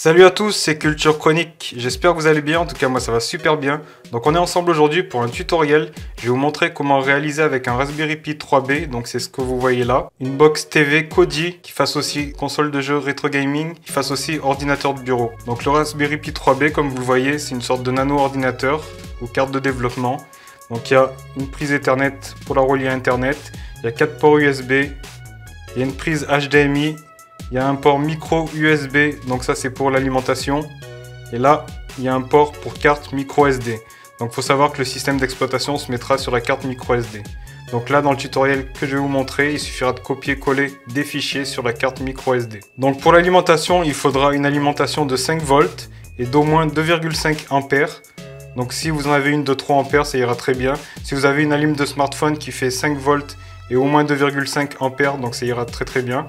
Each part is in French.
Salut à tous, c'est Culture Chronique. J'espère que vous allez bien, en tout cas moi ça va super bien. Donc on est ensemble aujourd'hui pour un tutoriel. Je vais vous montrer comment réaliser avec un Raspberry Pi 3B, donc c'est ce que vous voyez là. Une box TV Kodi qui fasse aussi console de jeu rétro gaming, qui fasse aussi ordinateur de bureau. Donc le Raspberry Pi 3B, comme vous le voyez, c'est une sorte de nano ordinateur ou carte de développement. Donc il y a une prise Ethernet pour la relier à Internet, il y a 4 ports USB, il y a une prise HDMI. Il y a un port micro USB, donc ça c'est pour l'alimentation. Et là, il y a un port pour carte micro SD. Donc il faut savoir que le système d'exploitation se mettra sur la carte micro SD. Donc là, dans le tutoriel que je vais vous montrer, il suffira de copier-coller des fichiers sur la carte micro SD. Donc pour l'alimentation, il faudra une alimentation de 5 volts et d'au moins 2,5 ampères. Donc si vous en avez une de 3 ampères, ça ira très bien. Si vous avez une allumette de smartphone qui fait 5 volts et au moins 2,5 ampères, donc ça ira très bien.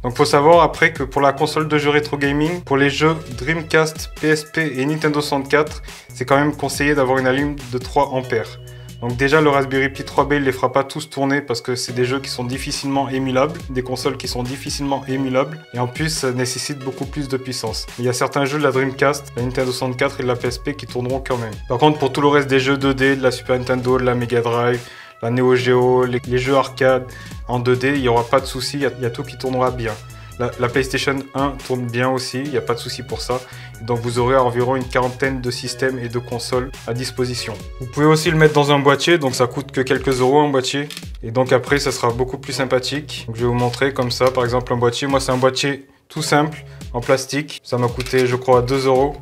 Donc il faut savoir après que pour la console de jeu rétro gaming, pour les jeux Dreamcast, PSP et Nintendo 64, c'est quand même conseillé d'avoir une allumette de 3 ampères. Donc déjà le Raspberry Pi 3B il les fera pas tous tourner parce que c'est des jeux qui sont difficilement émulables, des consoles qui sont difficilement émulables et en plus ça nécessite beaucoup plus de puissance. Il y a certains jeux de la Dreamcast, la Nintendo 64 et de la PSP qui tourneront quand même. Par contre pour tout le reste des jeux 2D, de la Super Nintendo, de la Mega Drive, la Neo Geo, les jeux arcade en 2D, il n'y aura pas de souci, il y a tout qui tournera bien. La PlayStation 1 tourne bien aussi, il n'y a pas de souci pour ça. Donc vous aurez environ une quarantaine de systèmes et de consoles à disposition. Vous pouvez aussi le mettre dans un boîtier, donc ça coûte que quelques euros un boîtier. Et donc après ça sera beaucoup plus sympathique. Donc je vais vous montrer comme ça, par exemple un boîtier. Moi c'est un boîtier tout simple, en plastique. Ça m'a coûté je crois 2 euros.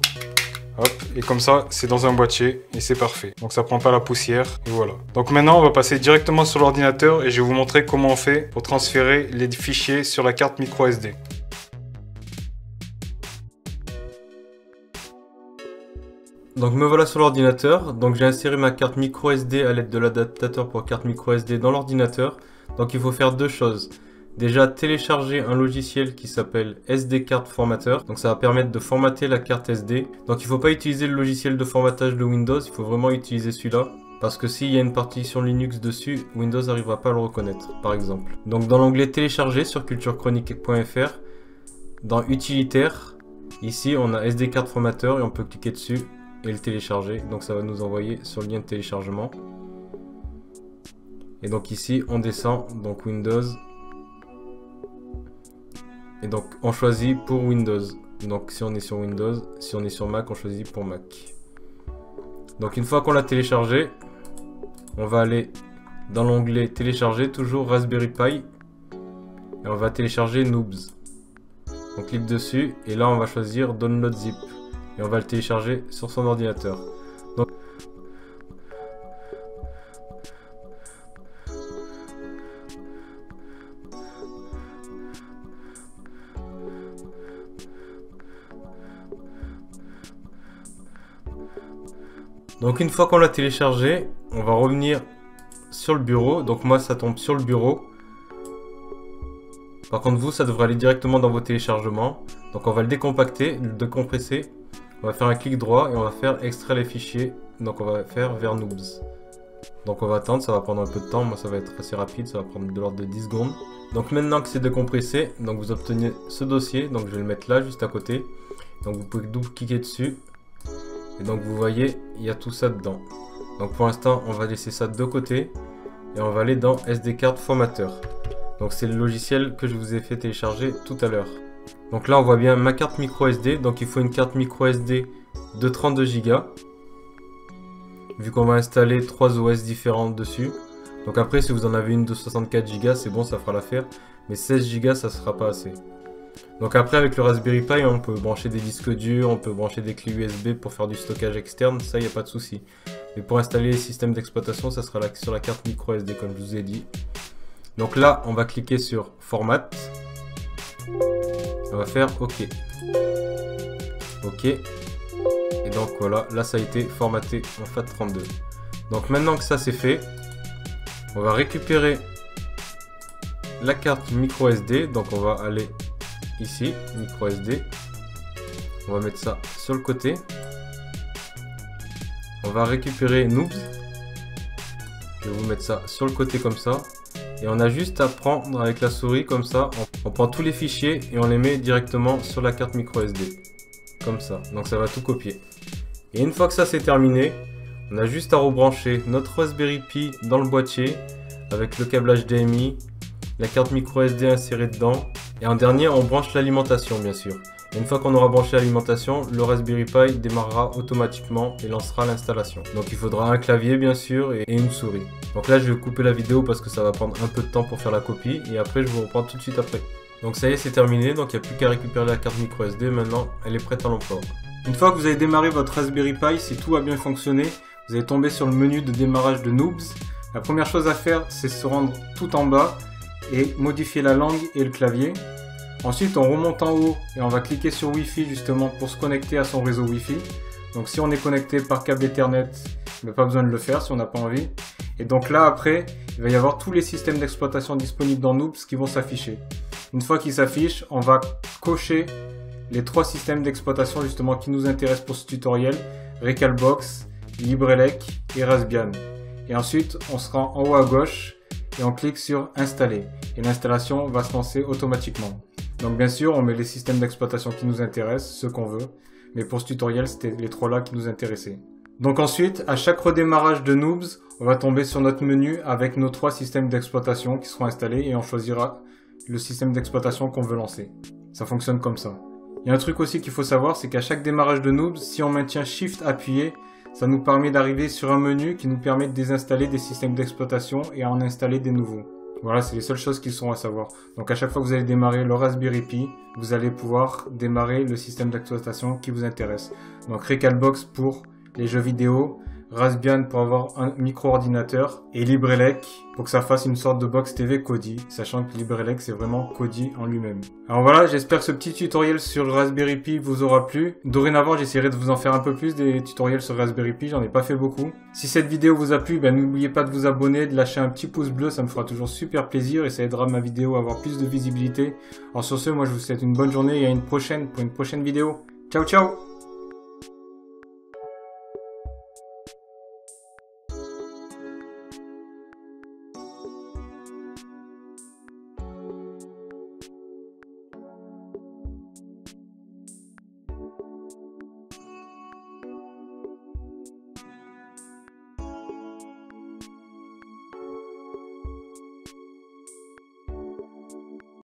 Hop, et comme ça, c'est dans un boîtier et c'est parfait. Donc ça prend pas la poussière et voilà. Donc maintenant, on va passer directement sur l'ordinateur et je vais vous montrer comment on fait pour transférer les fichiers sur la carte micro SD. Donc me voilà sur l'ordinateur. Donc j'ai inséré ma carte micro SD à l'aide de l'adaptateur pour carte micro SD dans l'ordinateur. Donc il faut faire deux choses. Déjà télécharger un logiciel qui s'appelle SD Card Formatter. Donc ça va permettre de formater la carte SD. Donc il ne faut pas utiliser le logiciel de formatage de Windows, il faut vraiment utiliser celui-là. Parce que s'il y a une partition Linux dessus, Windows n'arrivera pas à le reconnaître, par exemple. Donc dans l'onglet télécharger sur culturechronique.fr, dans utilitaire, ici on a SD Card Formatter et on peut cliquer dessus et le télécharger. Donc ça va nous envoyer sur le lien de téléchargement. Et donc ici on descend, donc Windows. Et donc on choisit pour Windows. Donc si on est sur Windows, si on est sur Mac, on choisit pour Mac. Donc une fois qu'on l'a téléchargé, on va aller dans l'onglet télécharger, toujours Raspberry Pi. Et on va télécharger Noobs. On clique dessus et là on va choisir Download Zip. Et on va le télécharger sur son ordinateur. Donc une fois qu'on l'a téléchargé, on va revenir sur le bureau. Donc moi ça tombe sur le bureau. Par contre vous ça devrait aller directement dans vos téléchargements. Donc on va le décompacter, le décompresser. On va faire un clic droit et on va faire extraire les fichiers. Donc on va faire vers Noobs. Donc on va attendre, ça va prendre un peu de temps. Moi ça va être assez rapide, ça va prendre de l'ordre de 10 secondes. Donc maintenant que c'est décompressé, donc vous obtenez ce dossier. Donc je vais le mettre là juste à côté. Donc vous pouvez double-cliquer dessus. Et donc vous voyez, il y a tout ça dedans. Donc pour l'instant, on va laisser ça de côté. Et on va aller dans SD Card Formatter. Donc c'est le logiciel que je vous ai fait télécharger tout à l'heure. Donc là on voit bien ma carte micro SD. Donc il faut une carte micro SD de 32 Go. Vu qu'on va installer 3 OS différentes dessus. Donc après si vous en avez une de 64 Go, c'est bon, ça fera l'affaire. Mais 16 Go, ça sera pas assez. Donc après avec le Raspberry Pi on peut brancher des disques durs, on peut brancher des clés USB pour faire du stockage externe, ça il n'y a pas de souci. Mais pour installer les systèmes d'exploitation ça sera sur la carte micro SD comme je vous ai dit. Donc là on va cliquer sur Format. On va faire OK. OK. Et donc voilà, là ça a été formaté en FAT32. Donc maintenant que ça c'est fait, on va récupérer la carte micro SD. Donc on va aller ici, micro SD. On va mettre ça sur le côté. On va récupérer Noobs. Je vais vous mettre ça sur le côté comme ça. Et on a juste à prendre avec la souris comme ça. On prend tous les fichiers et on les met directement sur la carte micro SD. comme ça. Donc ça va tout copier. Et une fois que ça c'est terminé, on a juste à rebrancher notre Raspberry Pi dans le boîtier avec le câble HDMI, la carte micro SD insérée dedans. Et en dernier, on branche l'alimentation bien sûr. Et une fois qu'on aura branché l'alimentation, le Raspberry Pi démarrera automatiquement et lancera l'installation. Donc il faudra un clavier bien sûr et une souris. Donc là je vais couper la vidéo parce que ça va prendre un peu de temps pour faire la copie et après je vous reprends tout de suite après. Donc ça y est, c'est terminé, donc il n'y a plus qu'à récupérer la carte micro SD, maintenant elle est prête à l'emploi. Une fois que vous avez démarré votre Raspberry Pi, si tout a bien fonctionné, vous allez tomber sur le menu de démarrage de Noobs. La première chose à faire, c'est se rendre tout en bas et modifier la langue et le clavier. Ensuite, on remonte en haut et on va cliquer sur Wi-Fi justement pour se connecter à son réseau Wi-Fi. Donc si on est connecté par câble Ethernet, il n'y a pas besoin de le faire si on n'a pas envie. Et donc là après, il va y avoir tous les systèmes d'exploitation disponibles dans Noobs qui vont s'afficher. Une fois qu'ils s'affichent, on va cocher les 3 systèmes d'exploitation justement qui nous intéressent pour ce tutoriel. Recalbox, LibreELEC et Raspbian. Et ensuite, on se rend en haut à gauche et on clique sur Installer. Et l'installation va se lancer automatiquement. Donc bien sûr, on met les systèmes d'exploitation qui nous intéressent, ceux qu'on veut. Mais pour ce tutoriel, c'était les 3 là qui nous intéressaient. Donc ensuite, à chaque redémarrage de Noobs, on va tomber sur notre menu avec nos 3 systèmes d'exploitation qui seront installés et on choisira le système d'exploitation qu'on veut lancer. Ça fonctionne comme ça. Il y a un truc aussi qu'il faut savoir, c'est qu'à chaque démarrage de Noobs, si on maintient Shift appuyé, ça nous permet d'arriver sur un menu qui nous permet de désinstaller des systèmes d'exploitation et à en installer des nouveaux. Voilà, c'est les seules choses qui sont à savoir. Donc à chaque fois que vous allez démarrer le Raspberry Pi, vous allez pouvoir démarrer le système d'exploitation qui vous intéresse. Donc Recalbox pour les jeux vidéo, Raspbian pour avoir un micro-ordinateur et LibreELEC pour que ça fasse une sorte de box TV Kodi, sachant que LibreELEC c'est vraiment Kodi en lui-même. Alors voilà, j'espère que ce petit tutoriel sur le Raspberry Pi vous aura plu. Dorénavant, j'essaierai de vous en faire un peu plus des tutoriels sur Raspberry Pi, j'en ai pas fait beaucoup. Si cette vidéo vous a plu, n'oubliez pas de vous abonner, de lâcher un petit pouce bleu, ça me fera toujours super plaisir et ça aidera ma vidéo à avoir plus de visibilité. Alors sur ce, moi je vous souhaite une bonne journée et à une prochaine pour une prochaine vidéo. Ciao ciao!